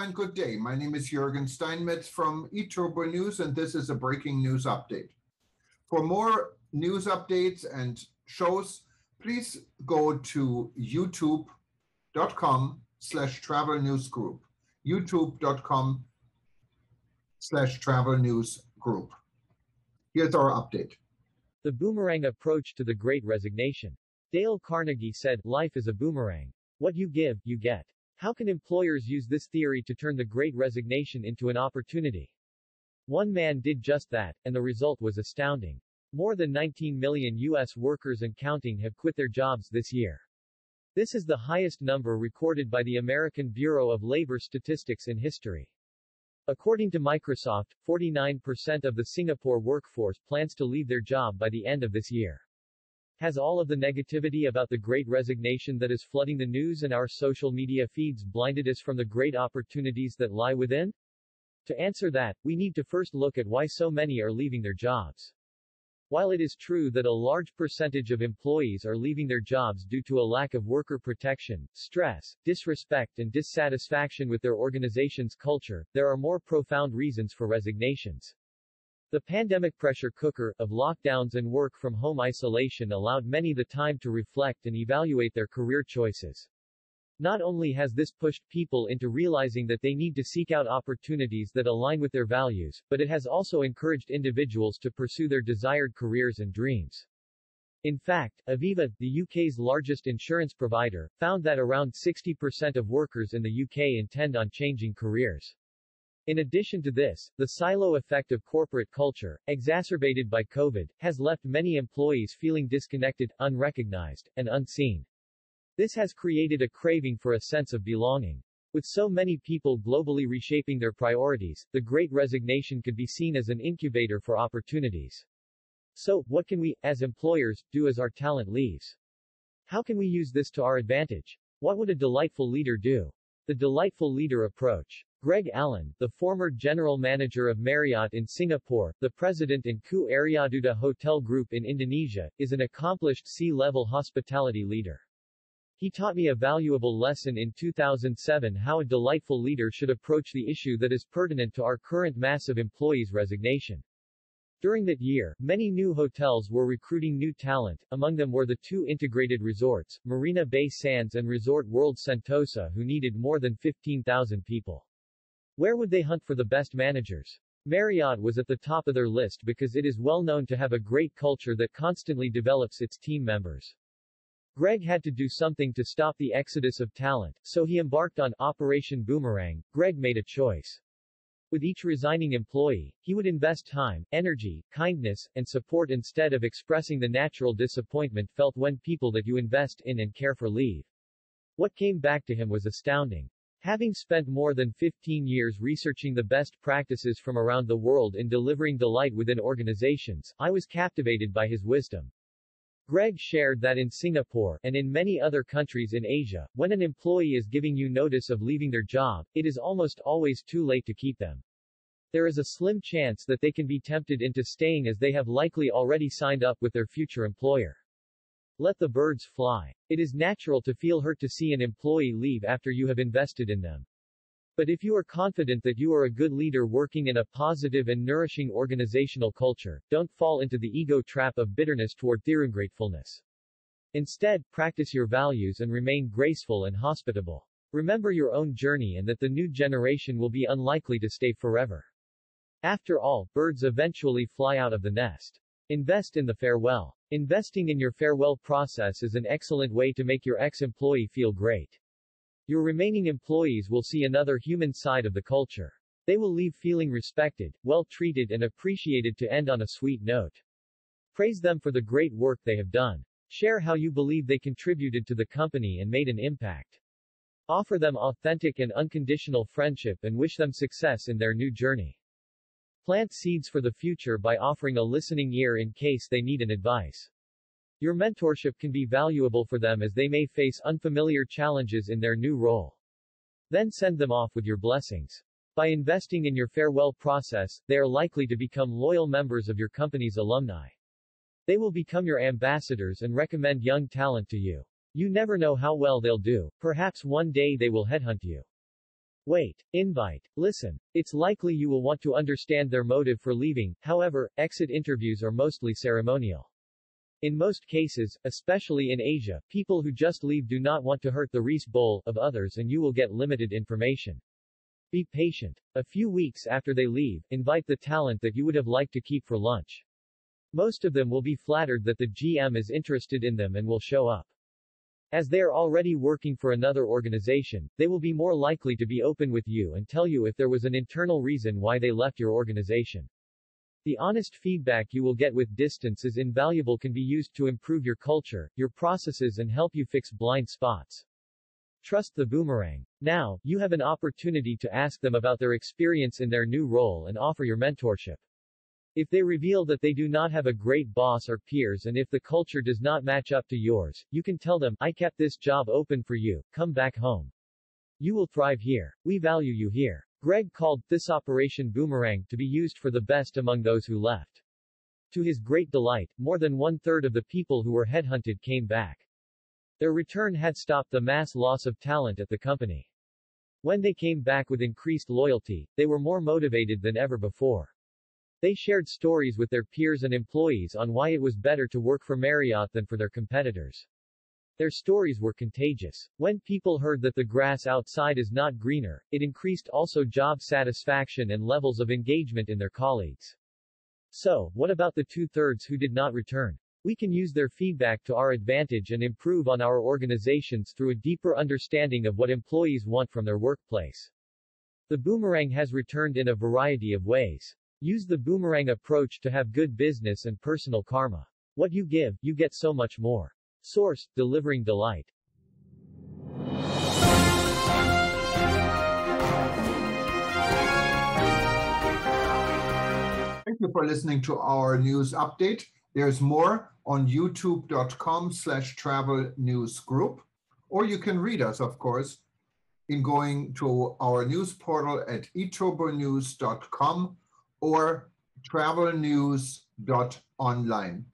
and good day. My name is Jürgen Steinmetz from eTurboNews, and this is a breaking news update. For more news updates and shows, please go to youtube.com/travel news group. youtube.com/travel news group. Here's our update. The Boomerang approach to the Great Resignation. Dale Carnegie said, "Life is a boomerang. What you give, you get." How can employers use this theory to turn the Great Resignation into an opportunity? One man did just that, and the result was astounding. More than 19 million U.S. workers and counting have quit their jobs this year. This is the highest number recorded by the American Bureau of Labor Statistics in history. According to Microsoft, 49% of the Singapore workforce plans to leave their job by the end of this year. Has all of the negativity about the Great Resignation that is flooding the news and our social media feeds blinded us from the great opportunities that lie within? To answer that, we need to first look at why so many are leaving their jobs. While it is true that a large percentage of employees are leaving their jobs due to a lack of worker protection, stress, disrespect and dissatisfaction with their organization's culture, there are more profound reasons for resignations. The pandemic pressure cooker of lockdowns and work from home isolation allowed many the time to reflect and evaluate their career choices. Not only has this pushed people into realizing that they need to seek out opportunities that align with their values, but it has also encouraged individuals to pursue their desired careers and dreams. In fact, Aviva, the UK's largest insurance provider, found that around 60% of workers in the UK intend on changing careers. In addition to this, the silo effect of corporate culture, exacerbated by COVID, has left many employees feeling disconnected, unrecognized, and unseen. This has created a craving for a sense of belonging. With so many people globally reshaping their priorities, the Great Resignation could be seen as an incubator for opportunities. So, what can we, as employers, do as our talent leaves? How can we use this to our advantage? What would a delightful leader do? The delightful leader approach. Greg Allen, the former general manager of Marriott in Singapore, the president in Ku Aryaduta Hotel Group in Indonesia, is an accomplished C-level hospitality leader. He taught me a valuable lesson in 2007 how a delightful leader should approach the issue that is pertinent to our current massive employees' resignation. During that year, many new hotels were recruiting new talent, among them were the two integrated resorts, Marina Bay Sands and Resort World Sentosa, who needed more than 15,000 people. Where would they hunt for the best managers? Marriott was at the top of their list because it is well known to have a great culture that constantly develops its team members. Greg had to do something to stop the exodus of talent, so he embarked on Operation Boomerang. Greg made a choice. With each resigning employee, he would invest time, energy, kindness, and support instead of expressing the natural disappointment felt when people that you invest in and care for leave. What came back to him was astounding. Having spent more than 15 years researching the best practices from around the world in delivering delight within organizations, I was captivated by his wisdom. Greg shared that in Singapore, and in many other countries in Asia, when an employee is giving you notice of leaving their job, it is almost always too late to keep them. There is a slim chance that they can be tempted into staying as they have likely already signed up with their future employer. Let the birds fly. It is natural to feel hurt to see an employee leave after you have invested in them. But if you are confident that you are a good leader working in a positive and nourishing organizational culture, don't fall into the ego trap of bitterness toward their ungratefulness. Instead, practice your values and remain graceful and hospitable. Remember your own journey and that the new generation will be unlikely to stay forever. After all, birds eventually fly out of the nest. Invest in the farewell. Investing in your farewell process is an excellent way to make your ex-employee feel great. Your remaining employees will see another human side of the culture. They will leave feeling respected, well treated and appreciated to end on a sweet note. Praise them for the great work they have done. Share how you believe they contributed to the company and made an impact. Offer them authentic and unconditional friendship and wish them success in their new journey. Plant seeds for the future by offering a listening ear in case they need an advice. Your mentorship can be valuable for them as they may face unfamiliar challenges in their new role. Then send them off with your blessings. By investing in your farewell process, they are likely to become loyal members of your company's alumni. They will become your ambassadors and recommend young talent to you. You never know how well they'll do. Perhaps one day they will headhunt you. Wait. Invite. Listen. It's likely you will want to understand their motive for leaving, however, exit interviews are mostly ceremonial. In most cases, especially in Asia, people who just leave do not want to hurt the rice bowl of others and you will get limited information. Be patient. A few weeks after they leave, invite the talent that you would have liked to keep for lunch. Most of them will be flattered that the GM is interested in them and will show up. As they are already working for another organization, they will be more likely to be open with you and tell you if there was an internal reason why they left your organization. The honest feedback you will get with distance is invaluable, can be used to improve your culture, your processes and help you fix blind spots. Trust the boomerang. Now, you have an opportunity to ask them about their experience in their new role and offer your mentorship. If they reveal that they do not have a great boss or peers and if the culture does not match up to yours, you can tell them, I kept this job open for you, come back home. You will thrive here. We value you here. Greg called this Operation Boomerang to be used for the best among those who left. To his great delight, more than one-third of the people who were headhunted came back. Their return had stopped the mass loss of talent at the company. When they came back with increased loyalty, they were more motivated than ever before. They shared stories with their peers and employees on why it was better to work for Marriott than for their competitors. Their stories were contagious. When people heard that the grass outside is not greener, it increased also job satisfaction and levels of engagement in their colleagues. So, what about the two-thirds who did not return? We can use their feedback to our advantage and improve on our organizations through a deeper understanding of what employees want from their workplace. The boomerang has returned in a variety of ways. Use the boomerang approach to have good business and personal karma. What you give, you get so much more. Source: Delivering Delight. Thank you for listening to our news update. There's more on youtube.com/travel news group, or you can read us, of course, in going to our news portal at eTurboNews.com or travelnews.online.